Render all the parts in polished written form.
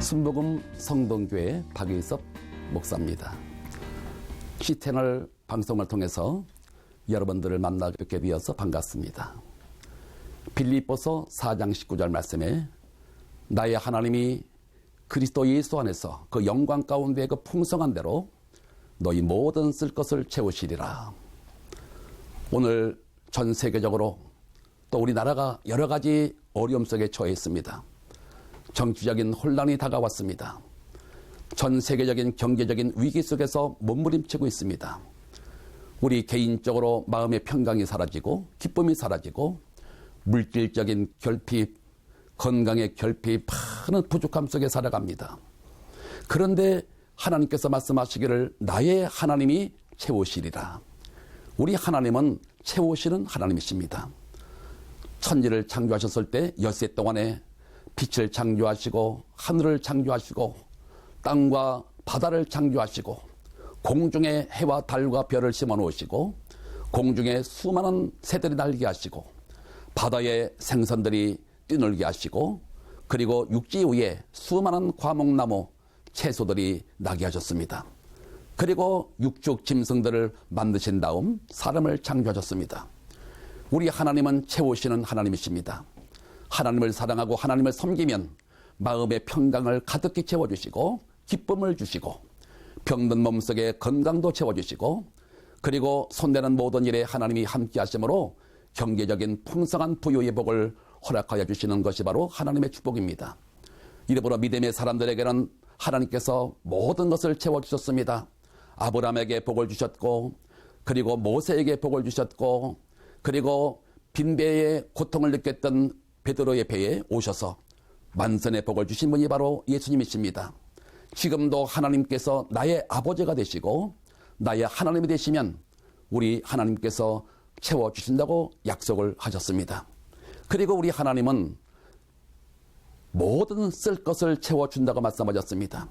순복음 성동교회 박의섭 목사입니다. 시채널 방송을 통해서 여러분들을 만나 뵙게 되어서 반갑습니다. 빌립보서 4장 19절 말씀에 나의 하나님이 그리스도 예수 안에서 그 영광 가운데 그 풍성한 대로 너희 모든 쓸 것을 채우시리라. 오늘 전 세계적으로 또 우리나라가 여러 가지 어려움 속에 처해 있습니다. 정치적인 혼란이 다가왔습니다. 전 세계적인 경제적인 위기 속에서 몸부림치고 있습니다. 우리 개인적으로 마음의 평강이 사라지고 기쁨이 사라지고 물질적인 결핍, 건강의 결핍, 많은 부족함 속에 살아갑니다. 그런데 하나님께서 말씀하시기를 나의 하나님이 채우시리라. 우리 하나님은 채우시는 하나님이십니다. 천지를 창조하셨을 때 엿새 동안에 빛을 창조하시고 하늘을 창조하시고 땅과 바다를 창조하시고 공중에 해와 달과 별을 심어 놓으시고 공중에 수많은 새들이 날게 하시고 바다에 생선들이 뛰놀게 하시고 그리고 육지 위에 수많은 과목나무 채소들이 나게 하셨습니다. 그리고 육축 짐승들을 만드신 다음 사람을 창조하셨습니다. 우리 하나님은 채우시는 하나님이십니다. 하나님을 사랑하고 하나님을 섬기면 마음의 평강을 가득히 채워주시고 기쁨을 주시고 병든 몸속에 건강도 채워주시고 그리고 손대는 모든 일에 하나님이 함께 하심으로 경제적인 풍성한 부유의 복을 허락하여 주시는 것이 바로 하나님의 축복입니다. 이러므로 믿음의 사람들에게는 하나님께서 모든 것을 채워주셨습니다. 아브라함에게 복을 주셨고 그리고 모세에게 복을 주셨고 그리고 빈배의 고통을 느꼈던 베드로의 배에 오셔서 만선의 복을 주신 분이 바로 예수님이십니다. 지금도 하나님께서 나의 아버지가 되시고 나의 하나님이 되시면 우리 하나님께서 채워주신다고 약속을 하셨습니다. 그리고 우리 하나님은 모든 쓸 것을 채워준다고 말씀하셨습니다.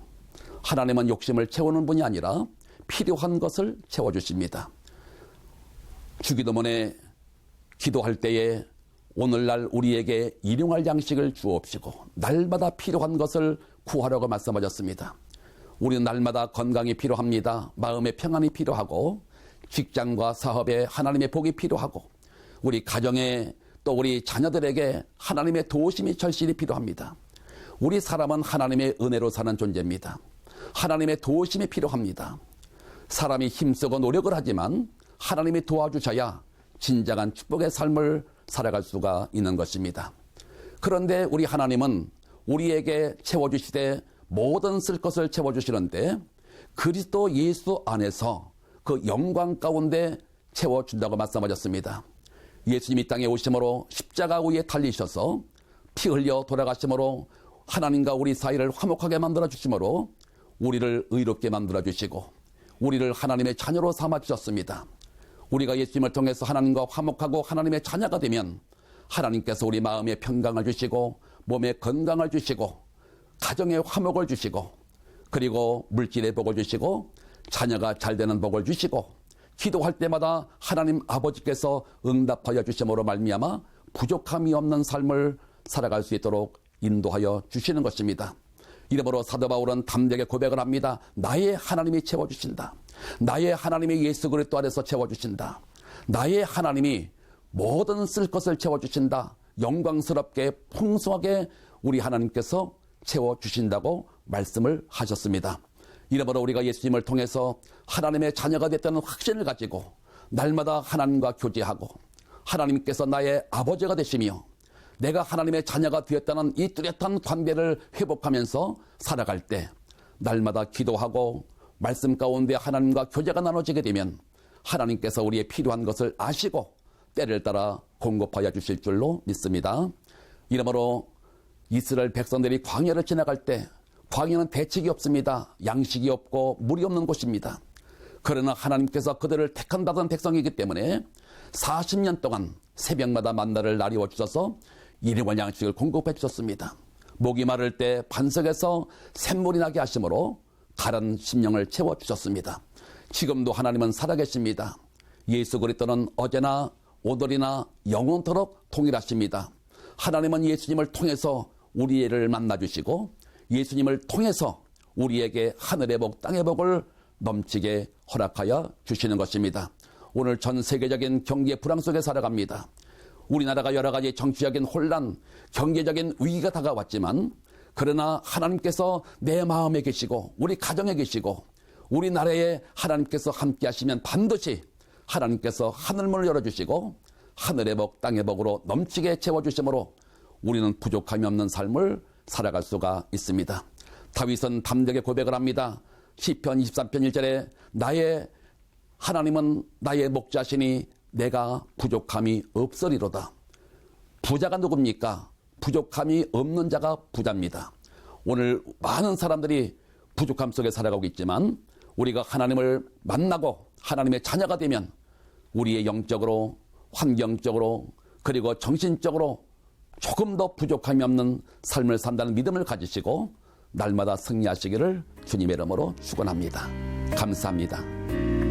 하나님은 욕심을 채우는 분이 아니라 필요한 것을 채워주십니다. 주기도문에 기도할 때에 오늘날 우리에게 일용할 양식을 주옵시고 날마다 필요한 것을 구하라고 말씀하셨습니다. 우리는 날마다 건강이 필요합니다. 마음의 평안이 필요하고 직장과 사업에 하나님의 복이 필요하고 우리 가정에 또 우리 자녀들에게 하나님의 도우심이 절실히 필요합니다. 우리 사람은 하나님의 은혜로 사는 존재입니다. 하나님의 도우심이 필요합니다. 사람이 힘쓰고 노력을 하지만 하나님이 도와주셔야 진정한 축복의 삶을 살아갈 수가 있는 것입니다. 그런데 우리 하나님은 우리에게 채워주시되 모든 쓸 것을 채워주시는데 그리스도 예수 안에서 그 영광 가운데 채워준다고 말씀하셨습니다. 예수님이 땅에 오심으로 십자가 위에 달리셔서 피 흘려 돌아가심으로 하나님과 우리 사이를 화목하게 만들어 주심으로 우리를 의롭게 만들어 주시고 우리를 하나님의 자녀로 삼아 주셨습니다. 우리가 예수님을 통해서 하나님과 화목하고 하나님의 자녀가 되면 하나님께서 우리 마음에 평강을 주시고 몸에 건강을 주시고 가정에 화목을 주시고 그리고 물질의 복을 주시고 자녀가 잘 되는 복을 주시고 기도할 때마다 하나님 아버지께서 응답하여 주심으로 말미암아 부족함이 없는 삶을 살아갈 수 있도록 인도하여 주시는 것입니다. 이러므로 사도 바울은 담대하게 고백을 합니다. 나의 하나님이 채워주신다. 나의 하나님이 예수 그리스도 안에서 채워주신다. 나의 하나님이 모든 쓸 것을 채워주신다. 영광스럽게 풍성하게 우리 하나님께서 채워주신다고 말씀을 하셨습니다. 이러므로 우리가 예수님을 통해서 하나님의 자녀가 됐다는 확신을 가지고 날마다 하나님과 교제하고 하나님께서 나의 아버지가 되시며 내가 하나님의 자녀가 되었다는 이 뚜렷한 관계를 회복하면서 살아갈 때 날마다 기도하고 말씀 가운데 하나님과 교제가 나눠지게 되면 하나님께서 우리의 필요한 것을 아시고 때를 따라 공급하여 주실 줄로 믿습니다. 이러므로 이스라엘 백성들이 광야를 지나갈 때 광야는 대책이 없습니다. 양식이 없고 물이 없는 곳입니다. 그러나 하나님께서 그들을 택한 받은 백성이기 때문에 40년 동안 새벽마다 만나를 나리워 주셔서 일용할 양식을 공급해 주셨습니다. 목이 마를 때 반석에서 샘물이 나게 하심으로 가란 심령을 채워 주셨습니다. 지금도 하나님은 살아계십니다. 예수 그리스도는 어제나 오늘이나 영원토록 동일하십니다. 하나님은 예수님을 통해서 우리를 만나주시고 예수님을 통해서 우리에게 하늘의 복, 땅의 복을 넘치게 허락하여 주시는 것입니다. 오늘 전 세계적인 경제 불황 속에 살아갑니다. 우리나라가 여러 가지 정치적인 혼란, 경제적인 위기가 다가왔지만 그러나 하나님께서 내 마음에 계시고 우리 가정에 계시고 우리나라에 하나님께서 함께 하시면 반드시 하나님께서 하늘문을 열어주시고 하늘의 복, 땅의 복으로 넘치게 채워주심으로 우리는 부족함이 없는 삶을 살아갈 수가 있습니다. 다윗은 담대하게 고백을 합니다. 시편 23편 1절에 나의 하나님은 나의 목자시니 내가 부족함이 없으리로다. 부자가 누굽니까? 부족함이 없는 자가 부자입니다. 오늘 많은 사람들이 부족함 속에 살아가고 있지만 우리가 하나님을 만나고 하나님의 자녀가 되면 우리의 영적으로, 환경적으로, 그리고 정신적으로 조금 더 부족함이 없는 삶을 산다는 믿음을 가지시고 날마다 승리하시기를 주님의 이름으로 축원합니다. 감사합니다.